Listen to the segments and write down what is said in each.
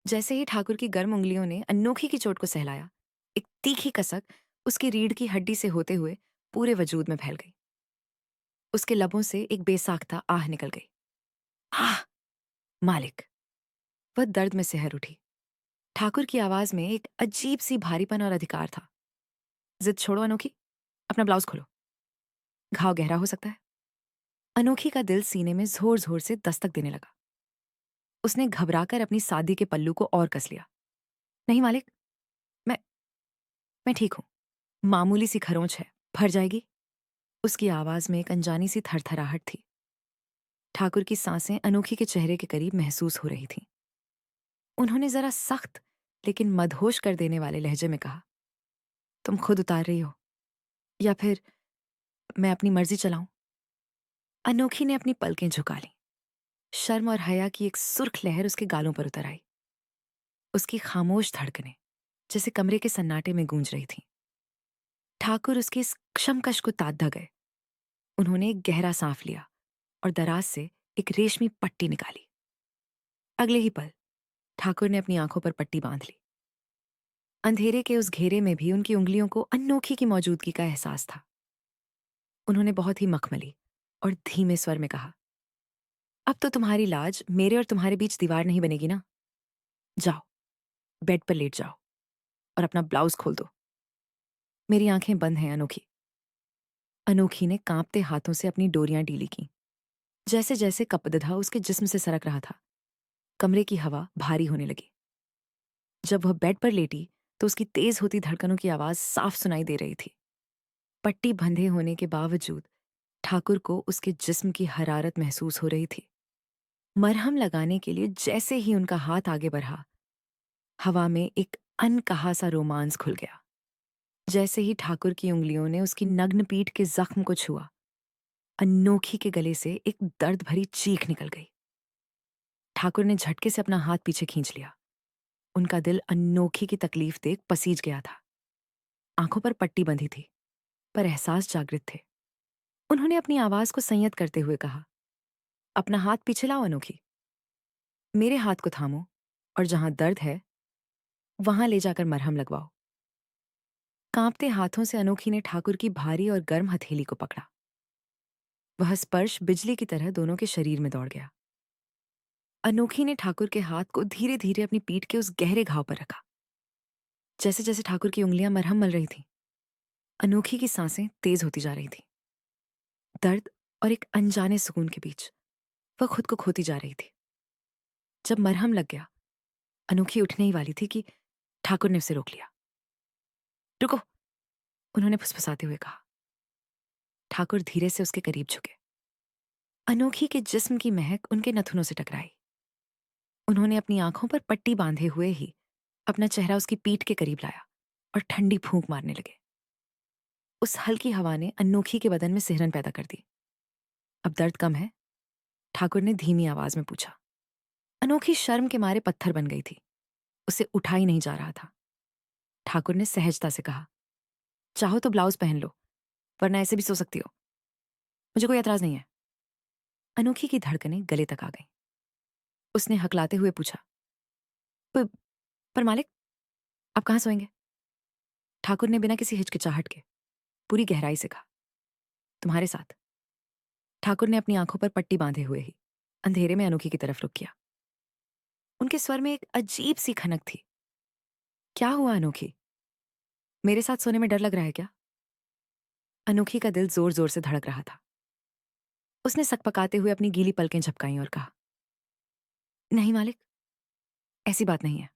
जैसे ही ठाकुर की गर्म उंगलियों ने अनोखी की चोट को सहलाया, एक तीखी कसक उसकी रीढ़ की हड्डी से होते हुए पूरे वजूद में फैल गई। उसके लबों से एक बेसाख्ता आह निकल गई। आह! मालिक! वह दर्द में सिहर उठी। ठाकुर की आवाज में एक अजीब सी भारीपन और अधिकार था। जिद छोड़ो अनोखी, अपना ब्लाउज खोलो। घाव गहरा हो सकता है। अनोखी का दिल सीने में जोर जोर से दस्तक देने लगा। उसने घबराकर अपनी सादी के पल्लू को और कस लिया। नहीं मालिक, मैं मैं ठीक हूं। मामूली सी खरोंच है, भर जाएगी। उसकी आवाज में एक अनजानी सी थरथराहट थी। ठाकुर की सांसें अनोखी के चेहरे के करीब महसूस हो रही थीं। उन्होंने जरा सख्त लेकिन मदहोश कर देने वाले लहजे में कहा, तुम खुद उतार रही हो या फिर मैं अपनी मर्जी चलाऊं? अनोखी ने अपनी पलकें झुका लीं। शर्म और हया की एक सुर्ख लहर उसके गालों पर उतर आई। उसकी खामोश धड़कनें जैसे कमरे के सन्नाटे में गूंज रही थीं। ठाकुर उसके इस क्षमकश को ताड़ गए। उन्होंने एक गहरा सांस लिया और दराज से एक रेशमी पट्टी निकाली। अगले ही पल ठाकुर ने अपनी आंखों पर पट्टी बांध ली। अंधेरे के उस घेरे में भी उनकी उंगलियों को अनोखी की मौजूदगी का एहसास था। उन्होंने बहुत ही मखमली और धीमे स्वर में कहा, अब तो तुम्हारी लाज मेरे और तुम्हारे बीच दीवार नहीं बनेगी ना। जाओ, बेड पर लेट जाओ और अपना ब्लाउज खोल दो। मेरी आंखें बंद हैं अनोखी। अनोखी ने कांपते हाथों से अपनी डोरियां ढीली की। जैसे जैसे कपदधा उसके जिस्म से सरक रहा था, कमरे की हवा भारी होने लगी। जब वह बेड पर लेटी तो उसकी तेज होती धड़कनों की आवाज साफ सुनाई दे रही थी। पट्टी बंधे होने के बावजूद ठाकुर को उसके जिस्म की हरारत महसूस हो रही थी। मरहम लगाने के लिए जैसे ही उनका हाथ आगे बढ़ा, हवा में एक अनकहा सा रोमांस खुल गया। जैसे ही ठाकुर की उंगलियों ने उसकी नग्न पीठ के जख्म को छुआ, अनोखी के गले से एक दर्द भरी चीख निकल गई। ठाकुर ने झटके से अपना हाथ पीछे खींच लिया। उनका दिल अनोखी की तकलीफ देख पसीज गया था। आंखों पर पट्टी बंधी थी, पर एहसास जागृत थे। उन्होंने अपनी आवाज को संयत करते हुए कहा, अपना हाथ पीछे लाओ अनोखी। मेरे हाथ को थामो और जहां दर्द है वहां ले जाकर मरहम लगवाओ। कांपते हाथों से अनोखी ने ठाकुर की भारी और गर्म हथेली को पकड़ा। वह स्पर्श बिजली की तरह दोनों के शरीर में दौड़ गया। अनोखी ने ठाकुर के हाथ को धीरे धीरे अपनी पीठ के उस गहरे घाव पर रखा। जैसे जैसे ठाकुर की उंगलियां मरहम मल रही थीं, अनोखी की सांसें तेज होती जा रही थीं। दर्द और एक अनजाने सुकून के बीच वह खुद को खोती जा रही थी। जब मरहम लग गया, अनोखी उठने ही वाली थी कि ठाकुर ने उसे रोक लिया। रुको, उन्होंने फुसफुसाते हुए कहा। ठाकुर धीरे से उसके करीब झुके। अनोखी के जिस्म की महक उनके नथुनों से टकराई। उन्होंने अपनी आंखों पर पट्टी बांधे हुए ही अपना चेहरा उसकी पीठ के करीब लाया और ठंडी फूंक मारने लगे। उस हल्की हवा ने अनोखी के बदन में सिहरन पैदा कर दी। अब दर्द कम है? ठाकुर ने धीमी आवाज में पूछा। अनोखी शर्म के मारे पत्थर बन गई थी। उसे उठा ही नहीं जा रहा था। ठाकुर ने सहजता से कहा, चाहो तो ब्लाउज पहन लो, वरना ऐसे भी सो सकती हो। मुझे कोई एतराज नहीं है। अनोखी की धड़कनें गले तक आ गईं। उसने हकलाते हुए पूछा, "प- पर मालिक, आप कहाँ सोएंगे?" ठाकुर ने बिना किसी हिचकिचाहट के पूरी गहराई से कहा, तुम्हारे साथ। ठाकुर ने अपनी आंखों पर पट्टी बांधे हुए ही अंधेरे में अनोखी की तरफ रुख किया। उनके स्वर में एक अजीब सी खनक थी। क्या हुआ अनोखी? मेरे साथ सोने में डर लग रहा है क्या? अनोखी का दिल जोर जोर से धड़क रहा था। उसने सकपकाते हुए अपनी गीली पलकें झपकाईं और कहा, नहीं मालिक, ऐसी बात नहीं है।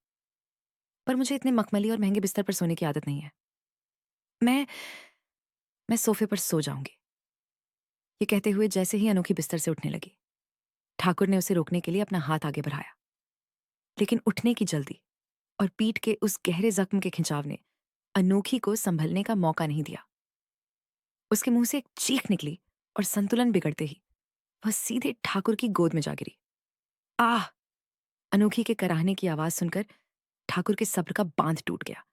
पर मुझे इतने मखमली और महंगे बिस्तर पर सोने की आदत नहीं है। मैं मैं सोफे पर सो जाऊंगी। ये कहते हुए जैसे ही अनोखी बिस्तर से उठने लगी, ठाकुर ने उसे रोकने के लिए अपना हाथ आगे बढ़ाया। लेकिन उठने की जल्दी और पीठ के उस गहरे जख्म के खिंचाव ने अनोखी को संभलने का मौका नहीं दिया। उसके मुंह से एक चीख निकली और संतुलन बिगड़ते ही वह सीधे ठाकुर की गोद में जा गिरी। आह! अनोखी के कराहने की आवाज सुनकर ठाकुर के सब्र का बांध टूट गया।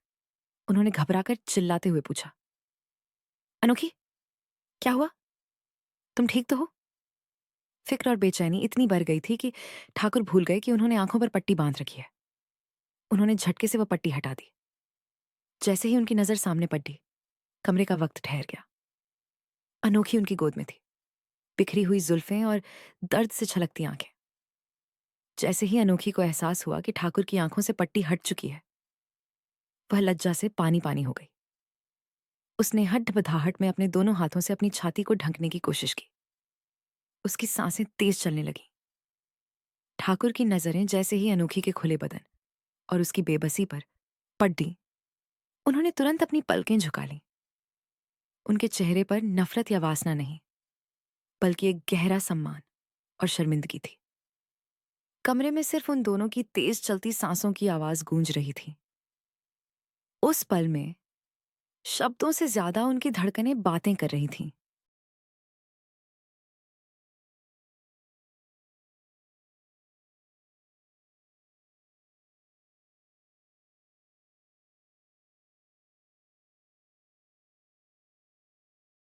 उन्होंने घबराकर चिल्लाते हुए पूछा, अनोखी, क्या हुआ? तुम ठीक तो हो? फिक्र और बेचैनी इतनी बढ़ गई थी कि ठाकुर भूल गए कि उन्होंने आंखों पर पट्टी बांध रखी है। उन्होंने झटके से वह पट्टी हटा दी। जैसे ही उनकी नजर सामने पड़ी, कमरे का वक्त ठहर गया। अनोखी उनकी गोद में थी, बिखरी हुई जुल्फें और दर्द से छलकती आंखें। जैसे ही अनोखी को एहसास हुआ कि ठाकुर की आंखों से पट्टी हट चुकी है, वह लज्जा से पानी पानी हो गई। उसने हड्ड-बधाहट में अपने दोनों हाथों से अपनी छाती को ढकने की कोशिश की। उसकी सांसें तेज चलने लगीं। ठाकुर की नजरें जैसे ही अनोखी के खुले बदन और उसकी बेबसी पर पड़ी, उन्होंने तुरंत अपनी पलकें झुका लीं। उनके चेहरे पर नफरत या वासना नहीं, बल्कि एक गहरा सम्मान और शर्मिंदगी थी। कमरे में सिर्फ उन दोनों की तेज चलती सांसों की आवाज गूंज रही थी। उस पल में शब्दों से ज्यादा उनकी धड़कनें बातें कर रही थीं।